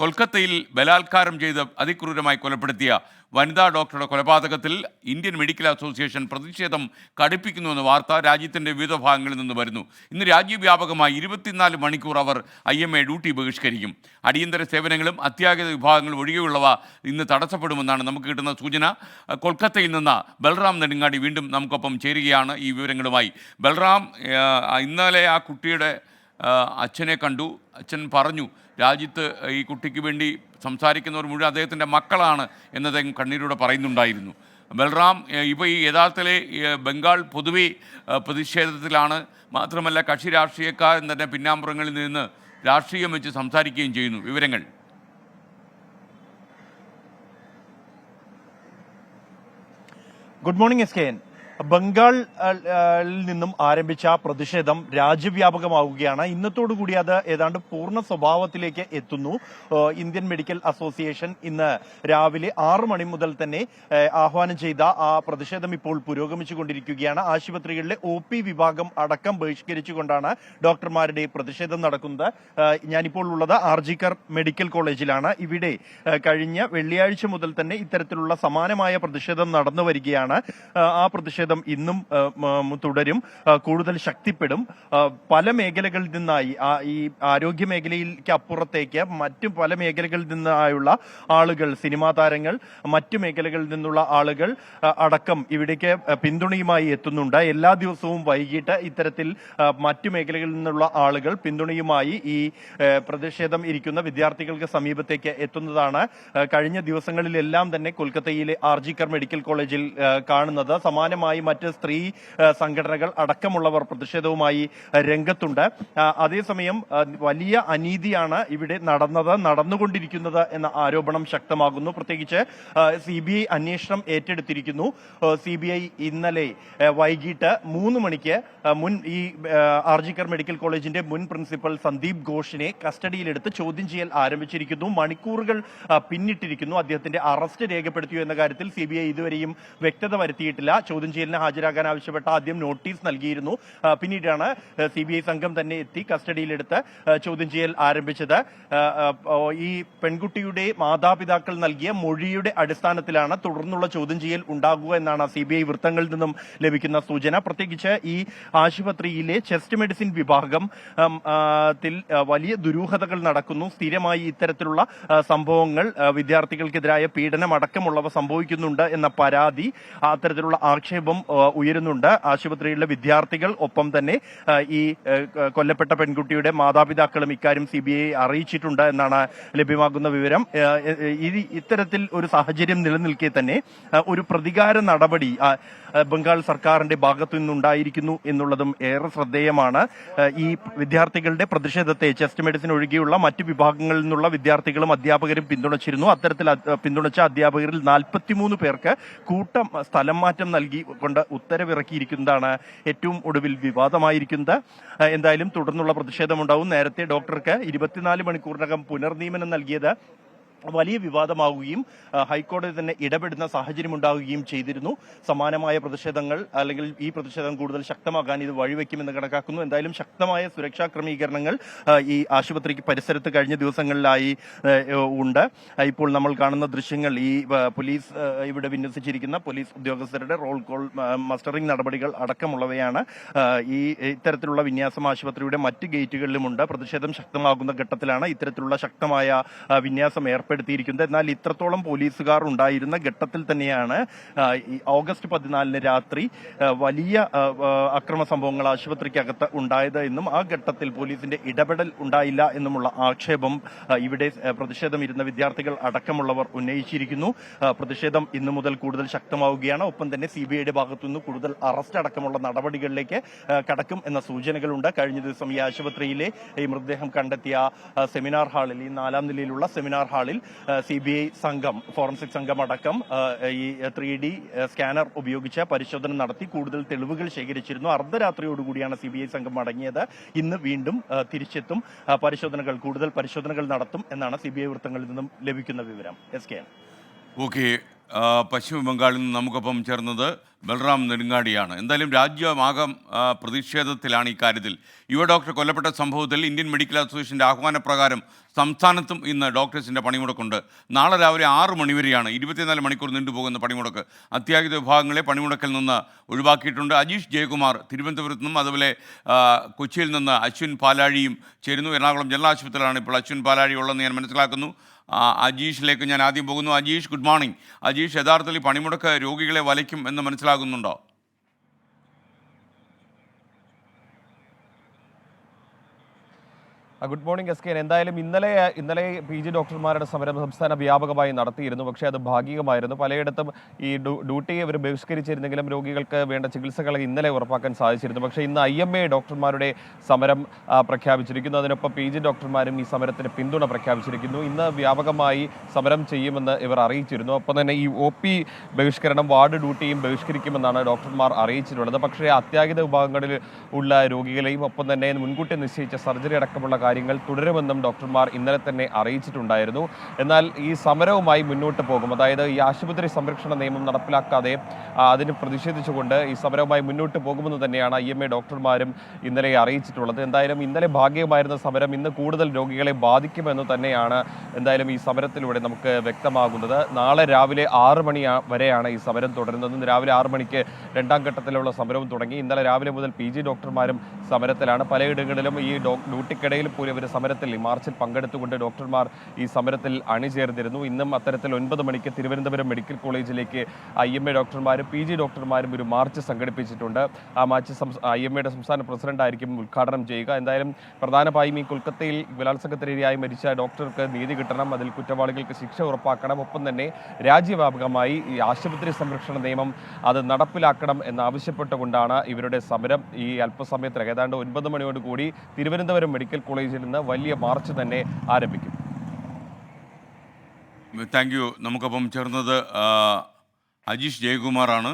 കൊൽക്കത്തയിൽ ബലാത്കാരം ചെയ്ത് അതിക്രൂരമായി കൊലപ്പെടുത്തിയ വനിതാ ഡോക്ടറുടെ കൊലപാതകത്തിൽ ഇന്ത്യൻ മെഡിക്കൽ അസോസിയേഷൻ പ്രതിഷേധം കടുപ്പിക്കുന്നുവെന്ന വാർത്ത രാജ്യത്തിൻ്റെ വിവിധ ഭാഗങ്ങളിൽ നിന്ന് വരുന്നു. ഇന്ന് രാജ്യവ്യാപകമായി 24 മണിക്കൂർ അവർ IMA ഡ്യൂട്ടി ബഹിഷ്കരിക്കും. അടിയന്തര സേവനങ്ങളും അത്യാഹിത വിഭാഗങ്ങളും ഒഴികെയുള്ളവ ഇന്ന് തടസ്സപ്പെടുമെന്നാണ് നമുക്ക് കിട്ടുന്ന സൂചന. കൊൽക്കത്തയിൽ നിന്ന് ബൽറാം നെടുങ്ങാടി വീണ്ടും നമുക്കൊപ്പം ചേരുകയാണ് ഈ വിവരങ്ങളുമായി. ബൽറാം, ഇന്നലെ ആ കുട്ടിയുടെ അച്ഛനെ കണ്ടു. അച്ഛൻ പറഞ്ഞു രാജ്യത്ത് ഈ കുട്ടിക്ക് വേണ്ടി സംസാരിക്കുന്നവർ മുഴുവൻ അദ്ദേഹത്തിൻ്റെ മക്കളാണ് എന്നത് കണ്ണീരോടെ പറയുന്നുണ്ടായിരുന്നു. ബൽറാം, ഇപ്പോൾ ഈ യഥാർത്ഥത്തിലെ ബംഗാൾ പൊതുവെ പ്രതിഷേധത്തിലാണ്. മാത്രമല്ല കക്ഷി രാഷ്ട്രീയക്കാരൻ തന്നെ പിന്നാമ്പുറങ്ങളിൽ നിന്ന് രാഷ്ട്രീയം വെച്ച് സംസാരിക്കുകയും ചെയ്യുന്നു. വിവരങ്ങൾ. Good morning SKN. ബംഗാളിൽ നിന്നും ആരംഭിച്ച പ്രതിഷേധം രാജ്യവ്യാപകമാവുകയാണ്. ഇന്നത്തോടുകൂടി അത് ഏതാണ്ട് പൂർണ്ണ സ്വഭാവത്തിലേക്ക് എത്തുന്നു. ഇന്ത്യൻ മെഡിക്കൽ അസോസിയേഷൻ ഇന്ന് രാവിലെ 6 മണി മുതൽ തന്നെ ആഹ്വാനം ചെയ്ത ആ പ്രതിഷേധം ഇപ്പോൾ പുരോഗമിച്ചുകൊണ്ടിരിക്കുകയാണ്. ആശുപത്രികളിലെ OP വിഭാഗം അടക്കം ബഹിഷ്കരിച്ചുകൊണ്ടാണ് ഡോക്ടർമാരുടെ പ്രതിഷേധം നടക്കുന്നത്. ഞാനിപ്പോൾ ഉള്ളത് RG-കർ മെഡിക്കൽ കോളേജിലാണ്. ഇവിടെ കഴിഞ്ഞ വെള്ളിയാഴ്ച മുതൽ തന്നെ ഇത്തരത്തിലുള്ള സമാനമായ പ്രതിഷേധം നടന്നു വരികയാണ്. ആ പ്രതിഷേധം ഇന്നും തുടരും, കൂടുതൽ ശക്തിപ്പെടും. പല മേഖലകളിൽ നിന്നായി, ഈ ആരോഗ്യ മേഖലയിലേക്ക് അപ്പുറത്തേക്ക് മറ്റു പല മേഖലകളിൽ നിന്നായുള്ള ആളുകൾ, സിനിമാ താരങ്ങൾ, മറ്റു മേഖലകളിൽ നിന്നുള്ള ആളുകൾ അടക്കം ഇവിടേക്ക് പിന്തുണയുമായി എത്തുന്നുണ്ട്. എല്ലാ ദിവസവും വൈകിട്ട് ഇത്തരത്തിൽ മറ്റു മേഖലകളിൽ നിന്നുള്ള ആളുകൾ പിന്തുണയുമായി ഈ പ്രതിഷേധം ഇരിക്കുന്ന വിദ്യാർത്ഥികൾക്ക് സമീപത്തേക്ക് എത്തുന്നതാണ് കഴിഞ്ഞ ദിവസങ്ങളിലെല്ലാം തന്നെ കൊൽക്കത്തയിലെ RG-കർ മെഡിക്കൽ കോളേജിൽ കാണുന്നത്. സമാനമായി മറ്റ് സ്ത്രീ സംഘടനകൾ അടക്കമുള്ളവർ പ്രതിഷേധവുമായി രംഗത്തുണ്ട്. അതേസമയം വലിയ അനീതിയാണ് ഇവിടെ നടന്നുകൊണ്ടിരിക്കുന്നത് എന്ന ആരോപണം ശക്തമാകുന്നു. പ്രത്യേകിച്ച് CBI അന്വേഷണം ഏറ്റെടുത്തിരിക്കുന്നു. CBI ഇന്നലെ വൈകിട്ട് 3 മണിക്ക് ഈ RG-കർ മെഡിക്കൽ കോളേജിന്റെ മുൻ പ്രിൻസിപ്പൽ സന്ദീപ് ഘോഷിനെ കസ്റ്റഡിയിലെടുത്ത് ചോദ്യം ചെയ്യൽ ആരംഭിച്ചിരിക്കുന്നു. മണിക്കൂറുകൾ പിന്നിട്ടിരിക്കുന്നു. അദ്ദേഹത്തിന്റെ അറസ്റ്റ് രേഖപ്പെടുത്തിയോ എന്ന കാര്യത്തിൽ CBI ഇതുവരെയും വ്യക്തത വരുത്തിയിട്ടില്ല. ചോദ്യം ചെയ്യലിന് ഹാജരാകാൻ ആവശ്യപ്പെട്ട ആദ്യം നോട്ടീസ് നൽകിയിരുന്നു. പിന്നീടാണ് CBI സംഘം തന്നെ എത്തി കസ്റ്റഡിയിലെടുത്ത് ചോദ്യം ചെയ്യൽ ആരംഭിച്ചത്. ഈ പെൺകുട്ടിയുടെ മാതാപിതാക്കൾ നൽകിയ മൊഴിയുടെ അടിസ്ഥാനത്തിലാണ് തുടർന്നുള്ള ചോദ്യം ചെയ്യൽ ഉണ്ടാകുക എന്നാണ് CBI വൃത്തങ്ങളിൽ നിന്നും ലഭിക്കുന്ന സൂചന. പ്രത്യേകിച്ച് ഈ ആശുപത്രിയിലെ ചെസ്റ്റ് മെഡിസിൻ വിഭാഗം വലിയ ദുരൂഹതകൾ നടക്കുന്നു. സ്ഥിരമായി ഇത്തരത്തിലുള്ള സംഭവങ്ങൾ, വിദ്യാർത്ഥികൾക്കെതിരായ പീഡനം അടക്കമുള്ളവ സംഭവിക്കുന്നുണ്ട് എന്ന പരാതി, അത്തരത്തിലുള്ള ആക്ഷേപം ഉയരുന്നുണ്ട്. ആശുപത്രിയിലെ വിദ്യാർത്ഥികൾ, ഒപ്പം തന്നെ ഈ കൊല്ലപ്പെട്ട പെൺകുട്ടിയുടെ മാതാപിതാക്കളും ഇക്കാര്യം CBI അറിയിച്ചിട്ടുണ്ട് എന്നാണ് ലഭ്യമാകുന്ന വിവരം. ഇത്തരത്തിൽ ഒരു സാഹചര്യം നിലനിൽക്കെ തന്നെ ഒരു പ്രതികാര നടപടി ബംഗാൾ സർക്കാരിന്റെ ഭാഗത്തു നിന്നുണ്ടായിരിക്കുന്നു എന്നുള്ളതും ഏറെ ശ്രദ്ധേയമാണ്. ഈ വിദ്യാർത്ഥികളുടെ പ്രതിഷേധത്തെ ചെസ്റ്റ് മെഡിസിൻ ഒഴികെയുള്ള മറ്റു വിഭാഗങ്ങളിൽ നിന്നുള്ള വിദ്യാർത്ഥികളും അധ്യാപകരും പിന്തുണച്ചിരുന്നു. അത്തരത്തിൽ പിന്തുണച്ച അധ്യാപകരിൽ 43 പേർക്ക് കൂട്ടം സ്ഥലം മാറ്റം നൽകിക്കൊണ്ട് ഉത്തരവിറക്കിയിരിക്കുന്നതാണ് ഏറ്റവും ഒടുവിൽ വിവാദമായിരിക്കുന്നത്. എന്തായാലും തുടർന്നുള്ള പ്രതിഷേധമുണ്ടാവും. നേരത്തെ ഡോക്ടർക്ക് 24 മണിക്കൂറിനകം പുനർനിയമനം നൽകിയത് വലിയ വിവാദമാവുകയും ഹൈക്കോടതി തന്നെ ഇടപെടുന്ന സാഹചര്യം ഉണ്ടാവുകയും ചെയ്തിരുന്നു. സമാനമായ പ്രതിഷേധങ്ങൾ, അല്ലെങ്കിൽ ഈ പ്രതിഷേധം കൂടുതൽ ശക്തമാക്കാൻ ഇത് വഴിവെക്കുമെന്ന് കണക്കാക്കുന്നു. എന്തായാലും ശക്തമായ സുരക്ഷാ ക്രമീകരണങ്ങൾ ഈ ആശുപത്രിക്ക് പരിസരത്ത് കഴിഞ്ഞ ദിവസങ്ങളിലായി ഉണ്ട്. ഇപ്പോൾ നമ്മൾ കാണുന്ന ദൃശ്യങ്ങൾ, ഈ പോലീസ് ഇവിടെ വിന്യസിച്ചിരിക്കുന്ന പോലീസ് ഉദ്യോഗസ്ഥരുടെ റോൾ കോൾ, മസ്റ്ററിംഗ് നടപടികൾ അടക്കമുള്ളവയാണ്. ഇത്തരത്തിലുള്ള വിന്യാസം ആശുപത്രിയുടെ മറ്റ് ഗേറ്റുകളിലുമുണ്ട്. പ്രതിഷേധം ശക്തമാകുന്ന ഘട്ടത്തിലാണ് ഇത്തരത്തിലുള്ള ശക്തമായ വിന്യാസം ഏർപ്പെടുത്തിയിരിക്കുന്നത്. എന്നാൽ ഇത്രത്തോളം പോലീസുകാർ ഉണ്ടായിരുന്ന ഘട്ടത്തിൽ തന്നെയാണ് ഓഗസ്റ്റ് 14 രാത്രി വലിയ അക്രമ സംഭവങ്ങൾ ആശുപത്രിക്കകത്ത് ഉണ്ടായത് എന്നും ആ ഘട്ടത്തിൽ പോലീസിന്റെ ഇടപെടൽ ഉണ്ടായില്ല എന്നുമുള്ള ആക്ഷേപം ഇവിടെ പ്രതിഷേധം ഇരുന്ന വിദ്യാർത്ഥികൾ അടക്കമുള്ളവർ ഉന്നയിച്ചിരിക്കുന്നു. പ്രതിഷേധം ഇന്നു മുതൽ കൂടുതൽ ശക്തമാവുകയാണ്. ഒപ്പം തന്നെ CBIയുടെ ഭാഗത്തുനിന്ന് കൂടുതൽ അറസ്റ്റ് അടക്കമുള്ള നടപടികളിലേക്ക് കടക്കും എന്ന സൂചനകളുണ്ട്. കഴിഞ്ഞ ദിവസം ഈ ആശുപത്രിയിലെ ഈ മൃതദേഹം കണ്ടെത്തിയ സെമിനാർ ഹാളിൽ, ഈ 4ാം നിലയിലുള്ള സെമിനാർ ഹാളിൽ CBI സംഘം, ഫോറൻസിക് സംഘം അടക്കം ഈ 3D സ്കാനർ ഉപയോഗിച്ച് പരിശോധന നടത്തി കൂടുതൽ തെളിവുകൾ ശേഖരിച്ചിരുന്നു. അർദ്ധരാത്രിയോടുകൂടിയാണ് CBI സംഘം മടങ്ങിയത്. ഇന്ന് വീണ്ടും തിരിച്ചെത്തും, കൂടുതൽ പരിശോധനകൾ നടത്തും എന്നാണ് CBI വൃത്തങ്ങളിൽ നിന്നും ലഭിക്കുന്ന വിവരം. SKN. ഓക്കെ, പശ്ചിമ ബംഗാളിൽ നിന്ന് നമുക്കൊപ്പം ചേർന്നത് ബൽറാം നെടുങ്ങാടിയാണ്. എന്തായാലും രാജ്യമാകം പ്രതിഷേധത്തിലാണ് ഇക്കാര്യത്തിൽ. യുവ ഡോക്ടർ കൊല്ലപ്പെട്ട സംഭവത്തിൽ ഇന്ത്യൻ മെഡിക്കൽ അസോസിയേഷൻ്റെ ആഹ്വാനപ്രകാരം സംസ്ഥാനത്തും ഇന്ന് ഡോക്ടേഴ്സിൻ്റെ പണിമുടക്കുണ്ട്. നാളെ രാവിലെ 6 മണി വരെയാണ് 24 മണിക്കൂർ നീണ്ടുപോകുന്ന പണിമുടക്ക്. അത്യാഹിത വിഭാഗങ്ങളെ പണിമുടക്കിൽ നിന്ന് ഒഴിവാക്കിയിട്ടുണ്ട്. അജീഷ് ജയകുമാർ തിരുവനന്തപുരത്ത് നിന്നും അതുപോലെ കൊച്ചിയിൽ നിന്ന് അശ്വിൻ പാലാഴിയും ചേരുന്നു. എറണാകുളം ജനറൽ ആശുപത്രിയിലാണ് ഇപ്പോൾ അശ്വിൻ പാലാഴി ഉള്ളതെന്ന് ഞാൻ മനസ്സിലാക്കുന്നു. അജീഷിലേക്ക് ഞാൻ ആദ്യം പോകുന്നു. Ajeesh, good morning. അജീഷ്, യഥാർത്ഥത്തിൽ ഈ പണിമുടക്ക് രോഗികളെ വലയ്ക്കും എന്ന് മനസ്സിലാകുന്നുണ്ടോ? Good morning S K. എന്തായാലും ഇന്നലെ പി ജി ഡോക്ടർമാരുടെ സമരം സംസ്ഥാന വ്യാപകമായി നടത്തിയിരുന്നു. പക്ഷേ അത് ഭാഗികമായിരുന്നു. പലയിടത്തും ഈ ഡ്യൂട്ടി ഇവർ ബഹിഷ്കരിച്ചിരുന്നെങ്കിലും രോഗികൾക്ക് വേണ്ട ചികിത്സകൾ ഇന്നലെ ഉറപ്പാക്കാൻ സാധിച്ചിരുന്നു. പക്ഷേ ഇന്ന് IMA ഡോക്ടർമാരുടെ സമരം പ്രഖ്യാപിച്ചിരിക്കുന്നു. അതിനൊപ്പം പി ജി ഡോക്ടർമാരും ഈ സമരത്തിന് പിന്തുണ പ്രഖ്യാപിച്ചിരിക്കുന്നു. ഇന്ന് വ്യാപകമായി സമരം ചെയ്യുമെന്ന് ഇവർ അറിയിച്ചിരുന്നു. ഒപ്പം തന്നെ ഈ OP ബഹിഷ്കരണം, വാർഡ് ഡ്യൂട്ടിയും ബഹിഷ്കരിക്കുമെന്നാണ് ഡോക്ടർമാർ അറിയിച്ചിട്ടുള്ളത്. പക്ഷേ അത്യാഹിത വിഭാഗങ്ങളിൽ ഉള്ള രോഗികളെയും ഒപ്പം തന്നെ മുൻകൂട്ടി നിശ്ചയിച്ച സർജറി അടക്കമുള്ള കാര്യങ്ങൾ തുടരുമെന്നും ഡോക്ടർമാർ ഇന്നലെ തന്നെ അറിയിച്ചിട്ടുണ്ടായിരുന്നു. എന്നാൽ ഈ സമരവുമായി മുന്നോട്ട് പോകും. അതായത് ഈ ആശുപത്രി സംരക്ഷണ നിയമം നടപ്പിലാക്കാതെ അതിന് പ്രതിഷേധിച്ചുകൊണ്ട് ഈ സമരവുമായി മുന്നോട്ട് പോകുമെന്ന് തന്നെയാണ് IMA ഡോക്ടർമാരും ഇന്നലെ അറിയിച്ചിട്ടുള്ളത്. എന്തായാലും ഇന്നലെ ഭാഗികമായിരുന്ന സമരം ഇന്ന് കൂടുതൽ രോഗികളെ ബാധിക്കുമെന്ന് തന്നെയാണ് എന്തായാലും ഈ സമരത്തിലൂടെ നമുക്ക് വ്യക്തമാകുന്നത്. നാളെ രാവിലെ 6 മണി വരെയാണ് ഈ സമരം തുടരുന്നത്. ഇന്ന് രാവിലെ 6 മണിക്ക് 2ാം ഘട്ടത്തിലുള്ള സമരവും തുടങ്ങി. ഇന്നലെ രാവിലെ മുതൽ PG ഡോക്ടർമാരും സമരത്തിലാണ്. പലയിടങ്ങളിലും ഈ ഡ്യൂട്ടിക്കിടയിൽ പോലും ഇവർ സമരത്തിൽ ഈ മാർച്ചിൽ പങ്കെടുത്തുകൊണ്ട് ഡോക്ടർമാർ ഈ സമരത്തിൽ അണിചേർന്നിരുന്നു. ഇന്നും അത്തരത്തിൽ 9 മണിക്ക് തിരുവനന്തപുരം മെഡിക്കൽ കോളേജിലേക്ക് IMA ഡോക്ടർമാരും PG ഡോക്ടർമാരും ഒരു മാർച്ച് സംഘടിപ്പിച്ചിട്ടുണ്ട്. ആ മാർച്ച് IMAയുടെ സംസ്ഥാന പ്രസിഡന്റ് ആയിരിക്കും ഉദ്ഘാടനം ചെയ്യുക. എന്തായാലും പ്രധാനമായും ഈ കൊൽക്കത്തയിൽ ബലാത്സംഗത്തിനിരയായി മരിച്ച ഡോക്ടർക്ക് നീതി കിട്ടണം, അതിൽ കുറ്റവാളികൾക്ക് ശിക്ഷ ഉറപ്പാക്കണം, ഒപ്പം തന്നെ രാജ്യവ്യാപകമായി ഈ ആശുപത്രി സംരക്ഷണ നിയമം അത് നടപ്പിലാക്കണം എന്നാവശ്യപ്പെട്ടുകൊണ്ടാണ് ഇവരുടെ സമരം. ഈ അല്പസമയത്തിനകം ഏതാണ്ട് 9 മണിയോടുകൂടി തിരുവനന്തപുരം മെഡിക്കൽ കോളേജിൽ നിന്ന് വലിയ മാർച്ച് തന്നെ ആരംഭിക്കും. Thank you. നമുക്കൊപ്പം ചേർന്നത് അജീഷ് ജയകുമാറാണ്.